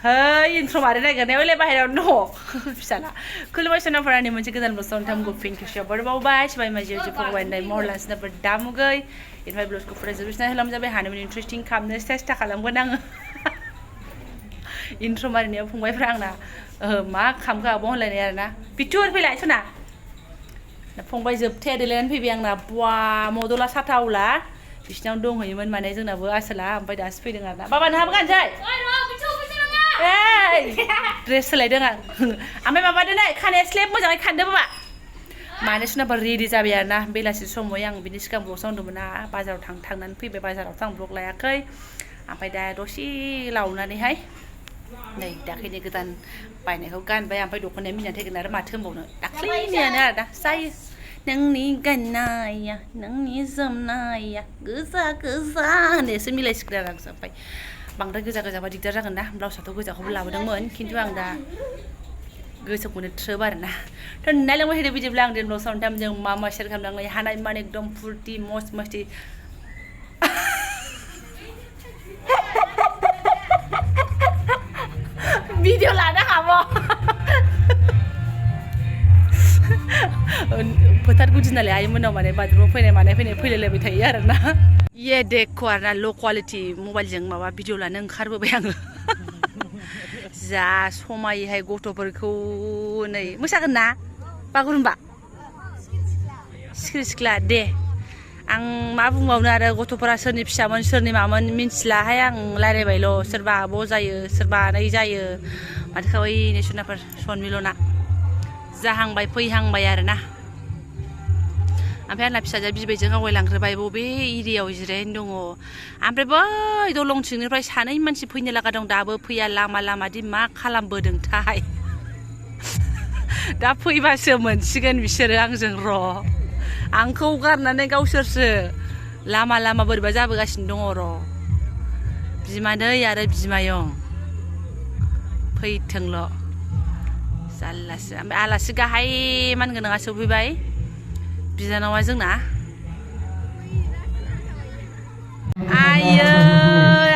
Hey, intro mari na gane wala bahira no. Bisala. Kulma sana farani mochi kedan boson tam go pink shop bar bau bai bai ma jeje po bai dai more less na bar damu gai. In my blouse ko preservation na helam jabe hanim interesting kamne test kalam go nang. Intro mari ne phungbai frang na. Ma kham ka bon lai ne na. Pitur philai sona. Na phungbai jobthe delan phibeng na bwa modola sathaula. Bisnaw dong hoyoमोन माने जोंनाबो आसला ओमफ्राय दासो फैदों आरोना बाबा नोंहाबो गानसै dress सोलायदों आं ओमफ्राय माबादो नै खानाया स्लेब मोजाङै खानदो बाबा माने सुनाबा रेडि जाबाय आरोना बेलासि समाव आं बिनि सिगां ब्लग साउंदोंमोन ना बाजाराव थांनानै फैबाय बाजारावथ' आं ब्लग लायाखै ओमफ्राय दा दसे लावनानैहाय नै दाख्लैनि गोदान बायनायखौ गानबाय ओमफ्राय दख'नाया मिनिनानै थैगोन आरो माथो होनबावनो दाख्लैनियानो आरो दा जायो नोंनि गाननाया नोंनि जोमनाया गोजा गोजा होननायसो मिलायसिगोन आरो आंजों ओमफ्राय बांद्राय गोजा गोजाबा दिगदार जागोन ना ब्लाउसआथ' गोजाखौबो लाबोदोंमोन खिन्थु आं दा गोसोखौनो थ्रोब आरो ना थ' नायलांबाय थादो बिदिब्ला आं दिनै साउन्ड टाइमजों मा मा शेयार खालामलांबाय हानाय माने एकदम फुर्ति मस्त मस्ति भिडिअ लानो हाबो फोथार गुदि नालाय आइमोनाव माने बाथरुमाव फैनाय फैलायलायबाय थायो आरोना ये देखो आरोना ल' क्वालिटि मबाइलजों माबा भिडिअ लानो ओंखारबोबाय आङो जा समायोहाय गथ'फोरखौ नै मोसागोन ना बागुरुम्बा सिख्रि सिख्ला दे आं मा बुंबावनो आरो गथ'फोरा सोरनि फिसामोन सोरनि मामोन मिन्थिलाहाय आं रायलायबायल' सोरबा आब' जायो सोरबा आनै जायो माथो खाबै नेसनाफोर सनमिलना जाहांबाय फैहांबाय आरोना ओमफ्राय आंना फिसाजोआ बिबैजों आवगायलांग्रोबाय बबे एरियायाव जिरायनो दङ ओमफ्राय बै दलंथिंनिफ्राय सानै मानसि फैनो लागा दं दाबो फैया लामादि मा खालामबोदोंथाय दा फैबासो मोनसिगोन बिसोरो आंजों र' आंखौ गारनानै गावसोरसो लामा बोरैबा जाबोगासिनो दङ र' बिमानै आरो बिमायं फैथोंल' जारलासो ओमफ्राय आलासि गाहाय मानगोनाङा सफैबाय बिनानावा जोंना आयै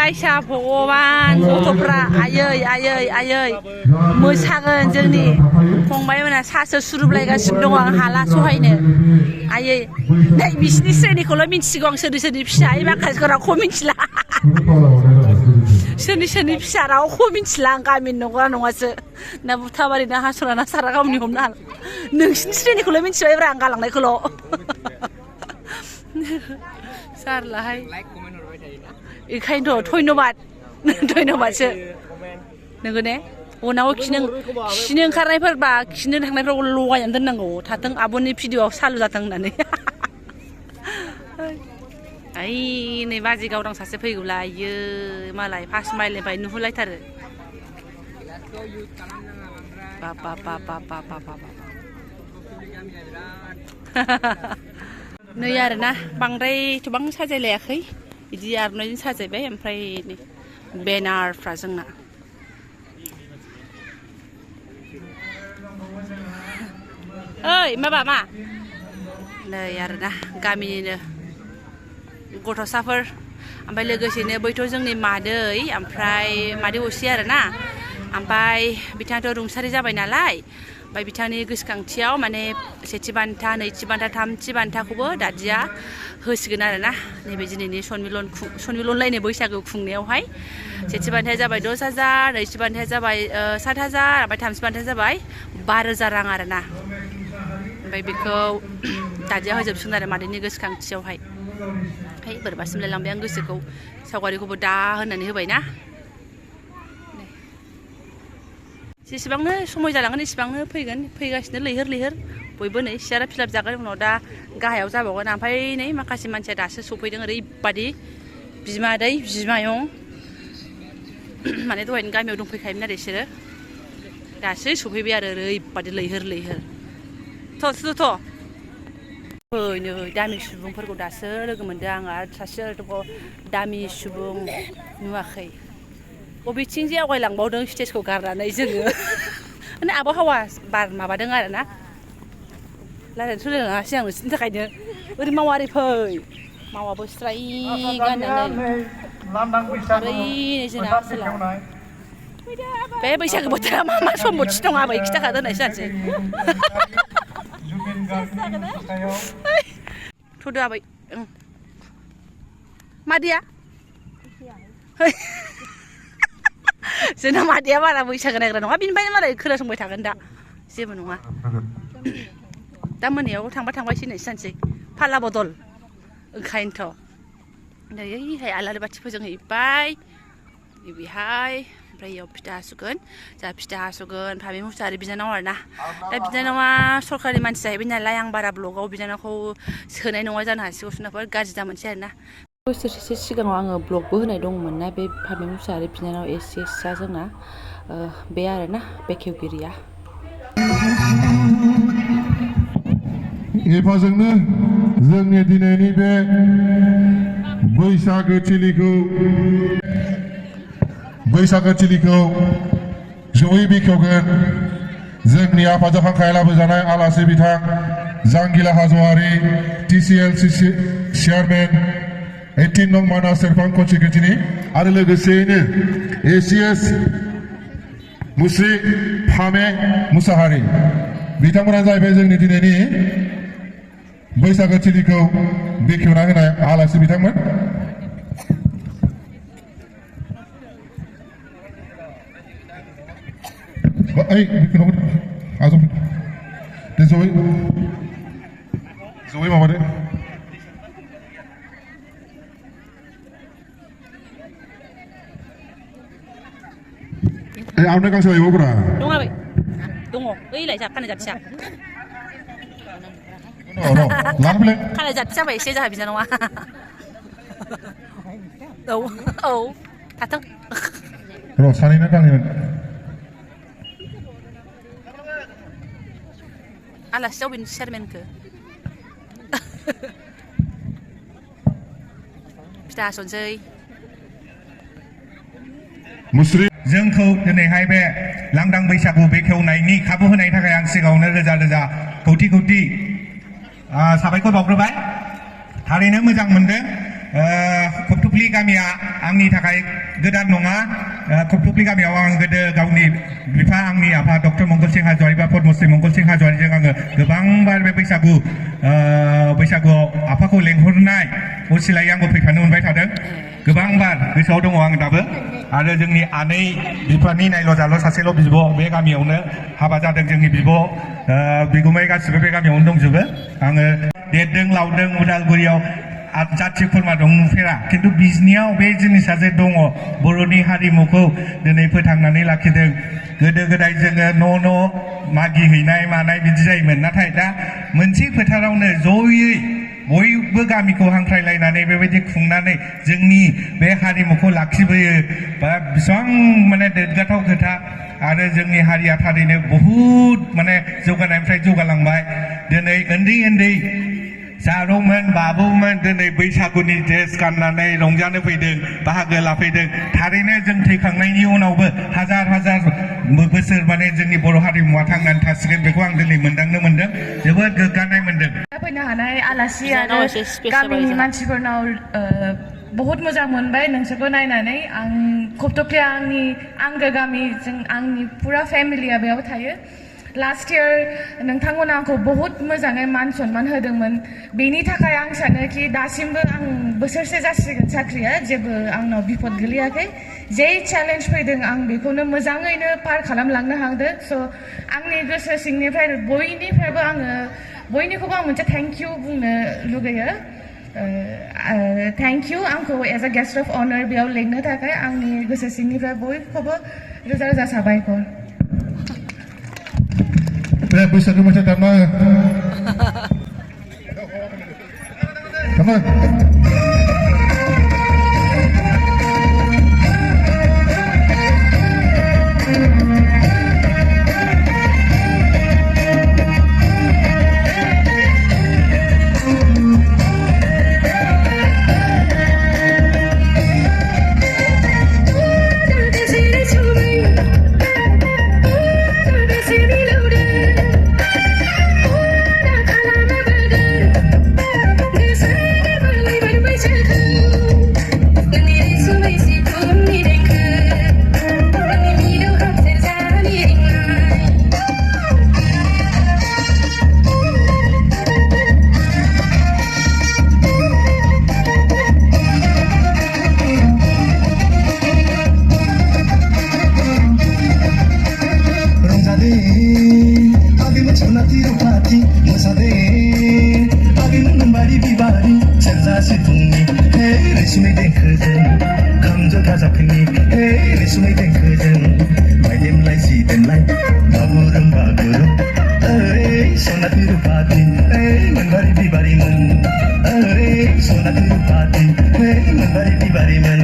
आयसा भगबान गथ'फ्रा आयै मोसागोन जोंनि फंबायमोना सासो सुरुबलायगासिनो दङ आं हाला सहायनो आयै नै बिसिनि श्रेनिखौल' मिन्थिगौ आं सोरनि फिसा ओइ माखासेखौ रावखौबो मिन्थिला सोरनि फिसा रावखौबो मिन्थिला आं गामिनि नंगौना नङासो ना बुथाबारि ना हासना ना सारा गावनि हमनो हाला नोंसिनि श्रेनिखौल' मिन्थिबायब्रा आं गालांनायखौल' जारलाहाय बेखायनोथ' धन्यबादसो नोंगौ ने उनाव खिनो ओंखारनायफोरबा खिनो थांनायफ्राव लगायनानै दोननांगौ थाथों आब'नि भिडिअ'आव सालु जाथों होननानै ओइ नै बाजै गावदां सासे फैगौला आयो मालाय फार्स्ट माइलनिफ्राय नुहुरलायथारो नै आरोना बांद्राय एथबां साजायलायाखै बिदि आर'नाइजों साजायबाय ओमफ्राय बेनारफ्रा जोंना ओइ मा नै आरोना गामिनिनो गथ'साफोर ओमफ्राय लोगोसेनो बैथ' जोंनि मादै ओमफ्राय मादै असे आरोना ओमफ्राय बिथाङाथ' रुंसारि जाबाय नालाय ओमफ्राय बिथांनि गोसोखांथियाव माने सेथि बान्था नैथि बान्था थामथि बान्थाखौबो दादिया होसिगोन आरोना नैबे दिनैनि सनमिलनलायनाय बैसागु खुंनायावहाय सेथि बान्थाया जाबाय 10,000 नैथि बान्थाया जाबाय 7,000 ओमफ्य थामथि बान्थाया जाबाय 12,000 रां आरोना ओमफ्राय बेखौ दादिया होजोबसिगोन आरो मादैनि गोसोखांथियावहाय ओमफ्राय बोरैबा सिमलायलांबाय आं गोसोखौ सावगारिखौबो दा होननानै होबायना जेसेबांनो समय जालांगोन एसेबांनो फैगासिनो लैहोर बयबो नै सियारा फिलाप जागोन उनाव दा गाहायाव जाबावगोन ओमफ्राय नै माखासे मानसिया दासो सफैदों ओरैबादि बिमादै बिमायं माने दहायनो गामियाव दंफैखायोमोन आरो बिसोरो दासो सफैबाय आरो ओरैबादि लैहोर थ' नै दामि सुबुंफोरखौ दासो लोगो मोनदों आं आरो सासे दामि सुबुं नुवाखै बबेथिं जे आवगायलांबावदों स्टेजखौ गारनानै जोङो माने आबहावा बार माबादों आरोना रायज्लायनो सोलायलाङासै आं नोंसोरनि थाखायनो ओरै मावारि फै मावाबो स्राय गाननानै ओरै जोंना बे बैसागो बोथोरा मा मा सम बोथोर दं आबै खिथाखादो होननायसो जानोसै थुदो आबै मादिया जोंना मादिया बारा बैसागो नायग्रा नङा बिनिफ्रायनो मालाय खोनासंबाय थागोन दा जेबो नङा दा मोनायाव थांबायसो होननायसो जानोसै फाला बदल ओंखायनोथ' नै ओइहाय आलारि बाथि फोजोंहैबाय बेहाय ओमफ्राय इयाव फिथा हासुगोन जोंहा फिथा हासुगोन फामि मुसाहारि बिनानाव आरोना दा बिनानावा सरकारि मानसि जाहैबाय नालाय आं बारा ब्लगाव बिनानावखौ सोनाय नङा जानो हासिगौ सुनाफोर गाज्रि दामोनसै आरोना बोसोरसे सिगाङाव आङो ब्लगबो होनाय दंमोन ना बे फामि मुसाहारि बिनानाव एसेसा जोंना बे आरोना बेखेवगिरिया हेफाजोंनो जोंनि दिनैनि बे बैसागो थिलिखौ जयै बेखेवगोन जोंनि आफादजों हांख्राय लाबोजानाय आलासि बिथां जांगिला हाज'वारि TCLC चेयारमेन 18 नं मानास सेरफां कनस्टिटिउन्सिनि आरो लोगोसेयैनो ACS मुस्रि फामे मुसाहारि बिथांमोना जाहैबाय जोंनि दिनैनि बैसागो थिलिखौ बेखेवना होनाय आलासि बिथांमोन जयै माबादो आंनो गांसे लायबावब्रा दङ आबै दङ ओइलाय जा खानाय जाथिया खानाय जाथि जाबाय एसे जाहा बिनानावा औ थाथों र' सानैनो गानगोन आलासियाव बेनि चेयारमेनखौ फिथा हासनसै मुस्रि जोंखौ दिनैहाय बे लांदां बैसागु बेखेवनायनि खाबु होनायनि थाखाय आं सिगाङावनो रोजा रोजा खौथि साबायखर बावग्रोबाय थारैनो मोजां मोनदों खबथुफ्लि गामिया आंनि थाखाय गोदान नङा खबथुफ्लि गामियाव आं गोदो गावनि बिफा आंनि आफा डक्टर मंगल सिं हाज'वारि बा पद्मश्री मंगल सिं हाज'वारिजों आङो गोबांबार बे बैसागुआव आफाखौ लेंहरनाय असिलायै आंबो फैफानो मोनबाय थादों गोबांबार गोसोआव दङ आं दाबो आरो जोंनि आनै बिफानि नायल' जाल' सासेल' बिब' बे गामियावनो हाबा जादों जोंनि बिगुमै गासिबो बे गामियावनो दंजोबो आङो देरदों लावदों उदालगुरियाव जाथि खुरमा दं नुफेरा खिन्थु बिजनियाव बे जिनिसा जे दङ बर'नि हारिमुखौ दिनै फोथांनानै लाखिदों गोदो गोदाय जोङो न' मागि हैनाय मानाय बिदि जायोमोन नाथाय दा मोनसे फोथारावनो जयै बयबो गामिखौ हांख्रायलायनानै बेबायदि खुंनानै जोंनि बे हारिमुखौ लाखिबोयो बा बेसेबां माने देरगाथाव खोथा आरो जोंनि हारिया थारैनो बहुद माने जौगानायनिफ्राय जौगालांबाय दिनै उन्दै जारौमोन बाबौमोन दिनै बैसागुनि ड्रेस गाननानै रंजानो फैदों बाहागो लाफैदों थारैनो जों थैखांनायनि उनावबो हाजार बोसोर माने जोंनि बर' हारिमुवा थांनानै थासिगोन बेखौ आं दिनै मोनदांनो मोनदों जोबोद गोग्गानाय मोनदों फैनो हानाय आलासि आरो गामिनि मानसिफोरनाव बहुत मोजां मोनबाय नोंसोरखौ नायनानै आं खबथुफ्लिया आंनि आंगो गामि जों आंनि फुरा फेमिलिया बेयाव थायो लास्ट इयार नोंथांमोना आंखौ बहुत मोजाङै मान सनमान होदोंमोन बेनि थाखाय आं सानो कि दासिमबो आं बोसोरसे जासिगोन साख्रिया जेबो आंनाव बिपद गोलैयाखै जे चेलेन्ज फैदों आं बेखौनो मोजाङैनो पार खालामलांनो हादों स' आंनि गोसो सिंनिफ्राय बयनिखौबो आं मोनसे थेंक इउ बुंनो लुगैयो थेंक इउ आंखौ as a guest of honour बेयाव लिंनो थाखाय आंनि गोसो सिंनिफ्राय बयखौबो रोजा रोजा साबायखर बैसागु मेथाइ दामना sungai tengkejeng mai dem lai si tem lai bagurum sonat nirupati membari bibari men sonat nirupati membari bibari men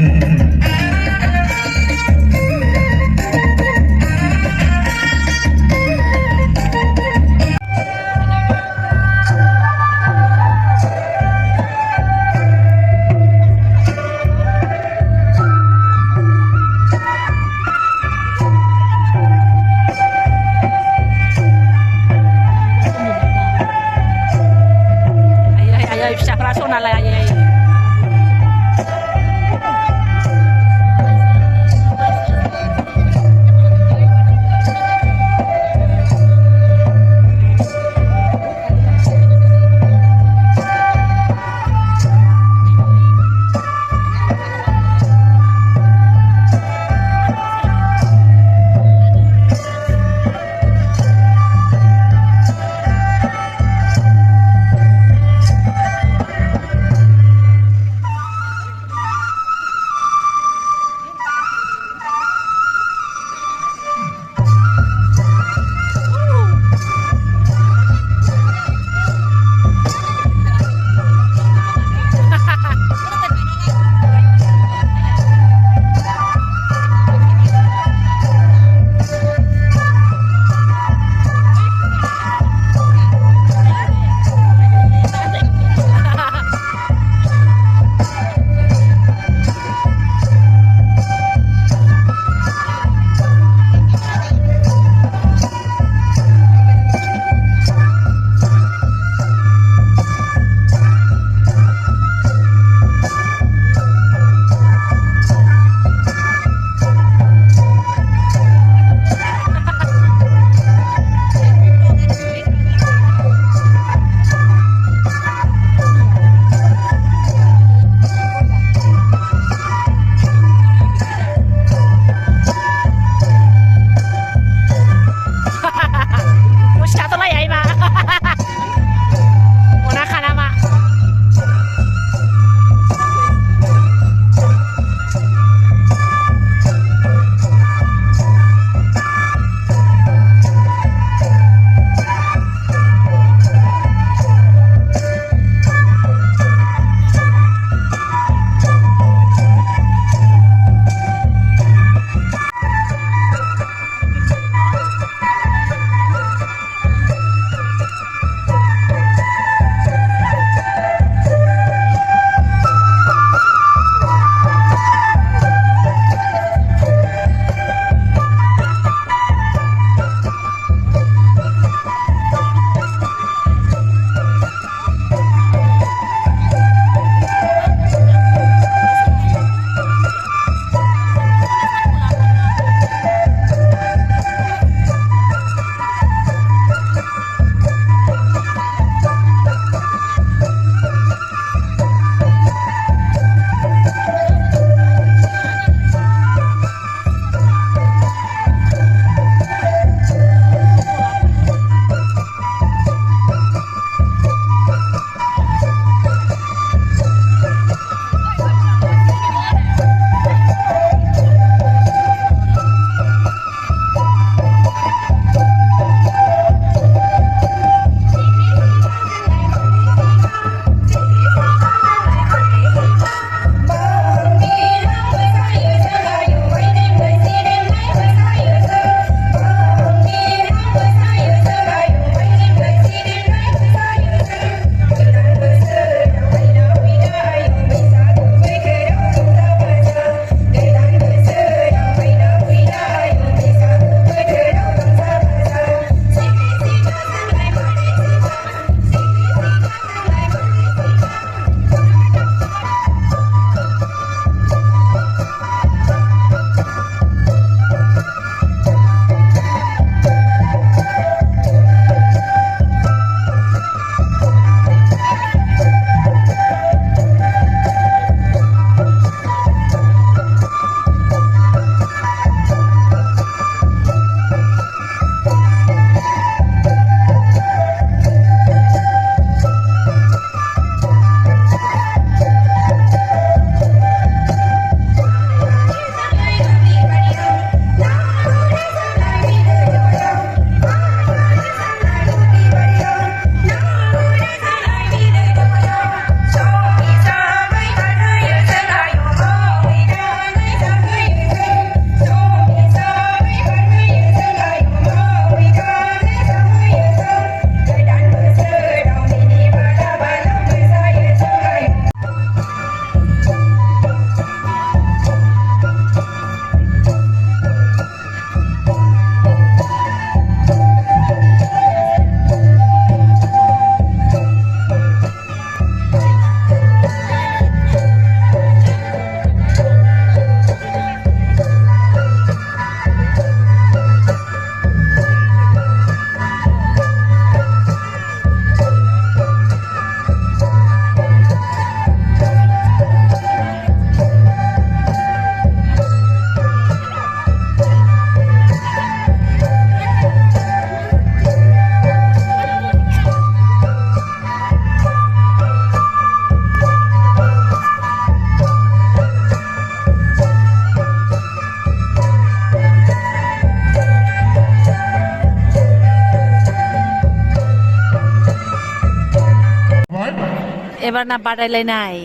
एबारना बादायलायनाय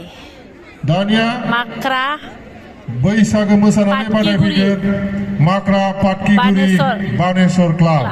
दानिया माक्रा बैसागो मोसानानै बादायफैगोन माक्रा पाटकिगुरि बानेश्वर क्लाब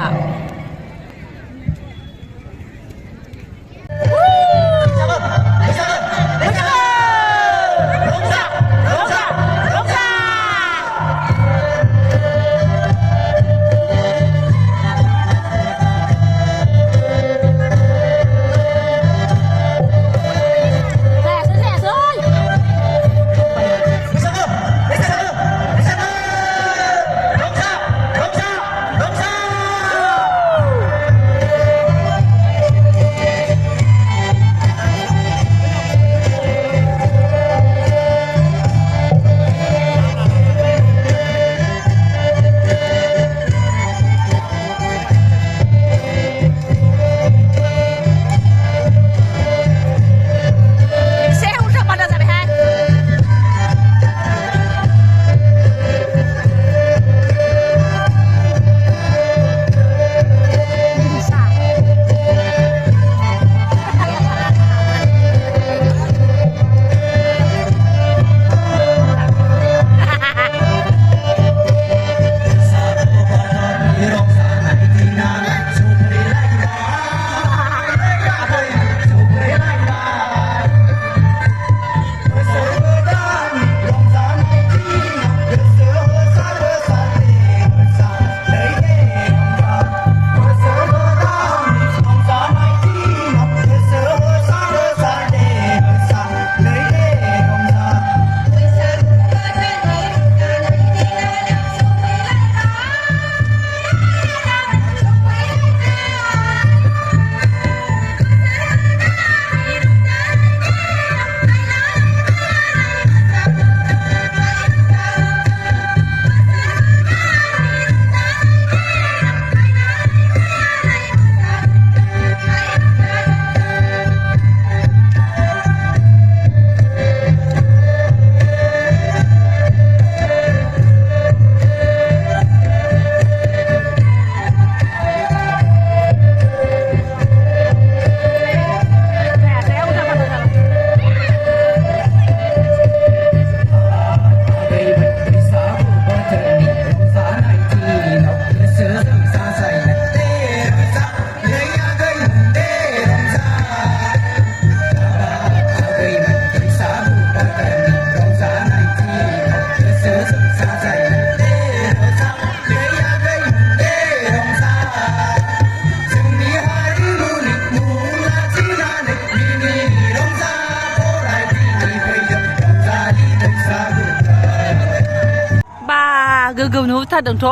गोगोम नुथारदोंथ'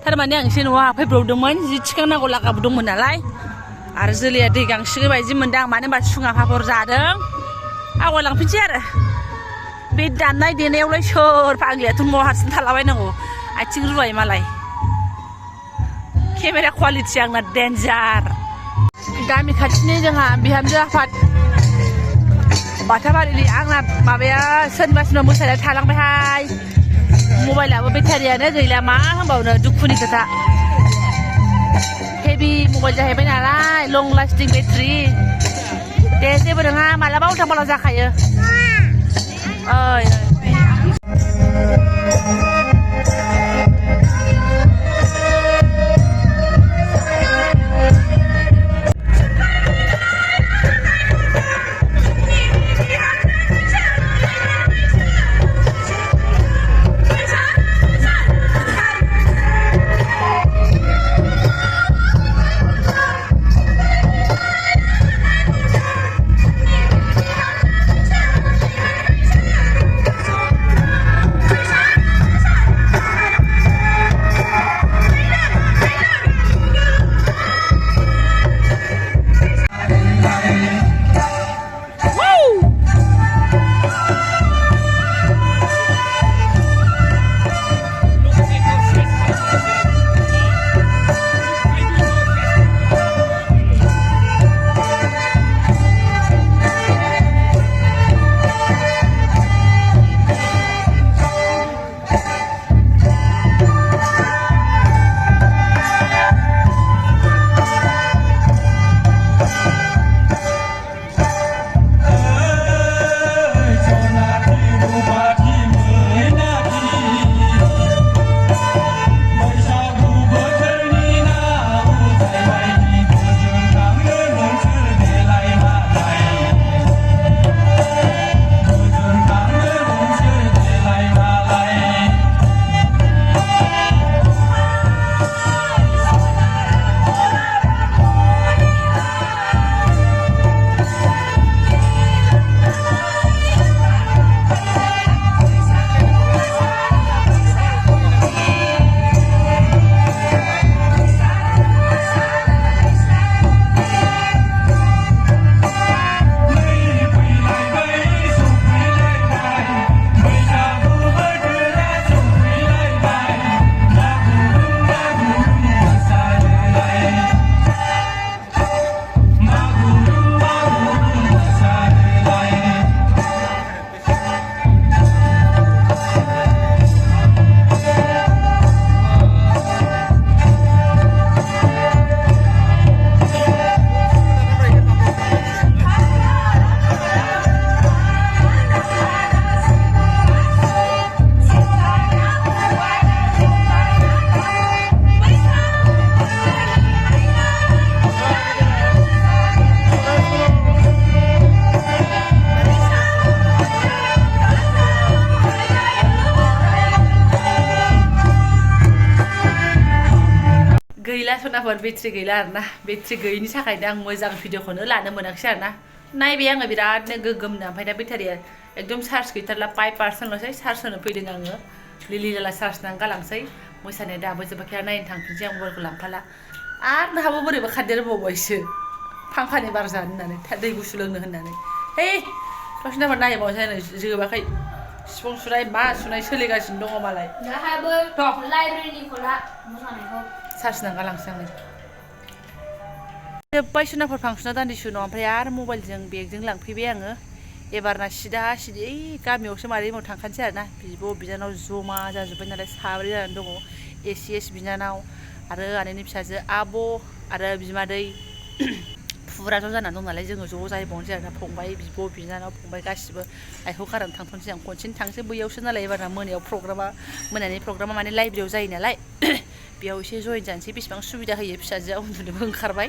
थारमाने आं एसे न'आव हाबफैब्रबदोंमोन जि थिखांनांगौ लागाबो दंमोन नालाय आरो जोलैया दै गांसो बायदि मोनदों मानो होनबा सुङा फापर जादों आवगायलांफिनसै आरो बे दामनाय देनायावलाय सोर फाग्लियाथ' न'आव हारसिं थालाबायनांगौ आथिं रुवाय मालाय केमेरा क्वालिटि आंना डेन्जार गामि खाथिनि जोंहा बिहामजो आफाद बाथाबारिनि आंना माबाया सोरनिबा सोरनिबा मोसानाया थालांबायहाय मबाइलाबो बेटारियानो गैला मा होनबावनो दुखुनि खोथा हेभि मबाइल जाहैबाय नालाय लं लास्टिं बेटारि दे जेबो नङा मालाबा उल्था पाल्था जाखायो ओइ गैला सनाफोर बेट्रि गैला आरोना बेट्रि गैयिनि थाखायनो आं मोजां भिडिअखौनो लानो मोनाखिसै आरोना नायबाय आङो बिरादनो गोगोमनो ओमफ्राय दा बेटारिया एकदम चार्ज गैथारला 5%ल'सै चार्ज होनो फैदों आङो लिलि लाला चार्ज होनानै गालांसै मोसानाया दाबो जोबाखै आरो नायनो थांफिनसै आं मबाइलखौ लांफाला आरो नोंहाबो बोरैबा खारदेरबावबायसो फांखानि बार जानो होननानै दै गुसु लोंनो होननानै हे सनाफोर नायबावनोसै आङो जोबाखै सिफुं सुनाय मा सुनाय सोलिगासिनो दङ मालाय चार्ज होनानै गालांसै आङो जोब्बाय सनाफोर फांसनाव दान्दिसे उनाव ओमफ्राय आरो मबाइलजों बेगजों लांफैबाय आङो एबारना सिदा सिदि गामियावसो मादै माव थांखानोसै आरोना बिब' बिनानाव जमा जाजोब्बाय नालाय साब्रै जानानै दङ एस बिनानाव आरो आनैनि फिसाजो आब' आरो बिमादै फुरा ज' जानानै दं नालाय जोङो ज' जाहैबावनोसै आरोना फंबाय बिब' बिनानाव फंबाय गासिबो आइखौ गारनानै थांथ'नोसै आं खनसेनो थांसै बैयावसो नालाय एबारना मोनायाव मोनानि प्रग्रामा माने लाइब्रेरियाव जायो नालाय बेयाव एसे जइन जानोसै बेसेबां सुबिदा होयो फिसाजोआ उन्दुनोबो ओंखारबाय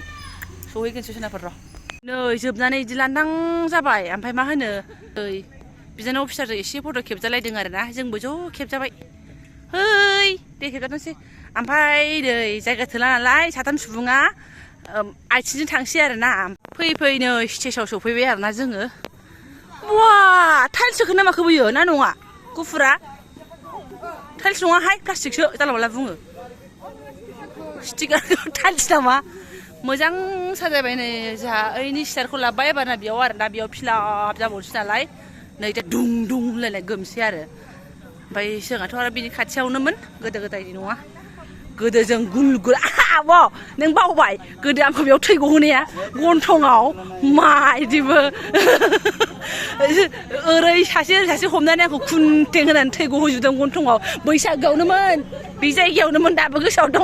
सहैगोनसै सनाफोर र' नै जोबनानै इदि लांदां जाबाय ओमफ्राय मा होनो ओइ बिनानाव फिसाजो एसे फट' खेबजालायदों आरोना जोंबो ज' खेबजाबाय है दे खेबजानोसै ओमफ्राय नै जायगा थोला नालाय साथाम सुबुङा आथिंजों थांसै आरोना फैयै नै स्टेजाव सफैबाय आरोना जोङो वा टाइल्ससोखौ ना माखौ बैयो ना नङा गुफुरा टाइल्स नङाहाय प्लास्टिकसो जाला माला बुङो स्टिकार टाइल्स नामा मोजां साजायबाय नै जोंहा ओइनि सियारखौ लाबोबाय एबारना बेयाव आरोना बेयाव फिलाप जाबावनोसै नालाय नै दा दुं दुं होनलायनाय गोमसै आरो ओमफ्राय जोंहाथ' आरो बिनि खाथियावनोमोन गोदो गोदायनि नङा गोदो जों गुल गुल आब' नों बावबाय गोदो आंखौ बेयाव थै गहोनाया गन्थङाव मा इदिबो ओरै सासे हमनानै आंखौ खुन्थें होनानै थै गहोजोबदों गन्थङाव बैसागोआवनोमोन बे जायगायावनोमोन दाबो गोसोआव दङ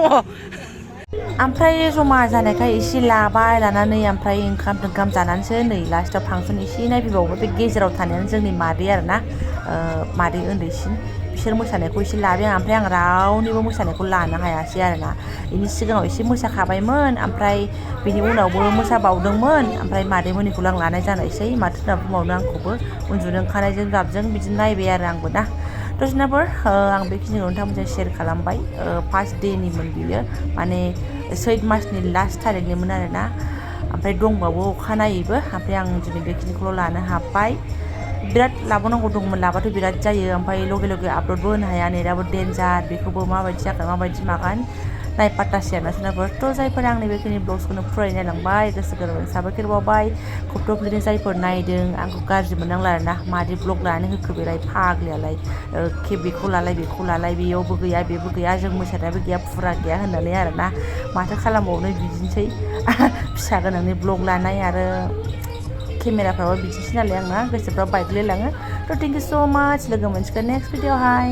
ओमफ्राय जमा जानायखाय एसे लाबाय लानानै ओमफ्राय ओंखाम जानानैसो नै लास्टआव फांसन एसे नायफैबावबाय बे गेजेराव थानायानो जोंनि मादै आरोना मादै उन्दैसिन बिसोर मोसानायखौ एसे लाबाय आं ओमफ्राय आं रावनिबो मोसानायखौ लानो हायासै आरोना बेनि सिगाङाव एसे मोसाखाबायमोन ओमफ्राय बेनि उनावबो मोसाबावदोंमोन ओमफ्राय मादैमोननिखौल' आं लानाय जानायसै माथो होनना बुंबावनो आंखौबो उन्दुनो ओंखारनायजों गाबजों बिदिनो नायबाय आरो आंबो ना दसनाफोर आं बेखिनिखौ नोंथांमोनजों शेयार खालामबाय फार्स्ट डेनिमोन बियो माने सैत मासनि लास्ट थारिखनिमोन आरोना ओमफ्राय दंबावो अखानायैबो ओमफ्राय आं दिनै बेखिनिखौल' लानो हाबाय बिराद लाबावनांगौ दंमोन लाबाथ' बिराद जायो ओमफ्राय लगे आपल'डबो होनो हाया नेटआबो डेन्जार बेखौबो माबायदि जागोन माबायदि मागोन नायपात्तासै आरोना सोनाफोर थ' जायफोरा आंनि बेखिनि ब्लग्सखौनो फरायनो नायलांबाय गोसो गोरबोजों साबायखर बावबाय खौथुबलिनि जायफोर नायदों आंखौ गाज्रि मोननांला आरोना मादि ब्लग लानानै होखो बेलाय फाग्लियालाय बेखौ लालाय बेयावबो गैया बेबो गैया जों मोसानायाबो गैया फुरा गैया होननानै आरोना माथो खालामबावनो बिदिनोसै फिसा गोनांनि ब्लग लानाय आरो केमेराफ्राबो बिदिनोसै नालाय आंना गोसोफ्रा बायग्लिलाङो थ' थेंक इउ स' माच लोगो मोनसिगोन नेक्स्ट भिडिअ'हाय